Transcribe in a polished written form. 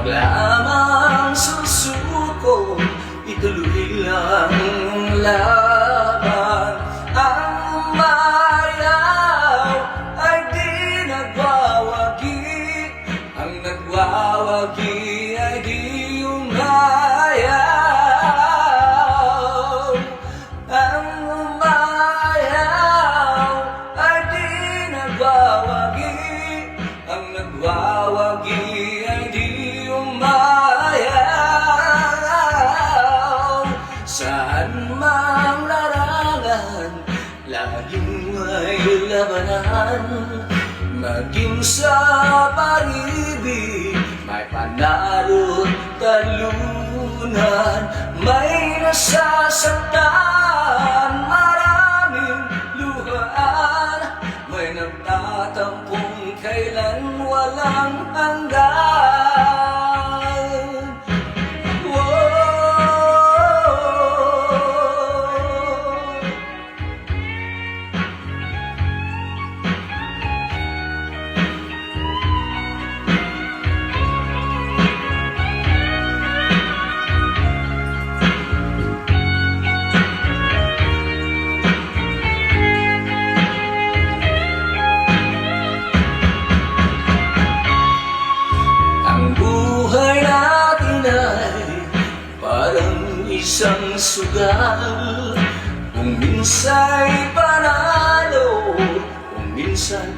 lamang susuko, ituloy lang laban. Ang umayaw ay di nagwawagi, ang nagwawagi ay di umayaw. Ang umayaw ay di nagwawagi, ang nagwawagi ay di umayaw. Saan mang larangan, laging may labanan. Maging sa pag-ibig, may panalo't talunan. May nasasaktan, maraming luhaan, may nagtatampong kailan walang hanggan. Isang sugal, kung minsa'y panalo, kung minsan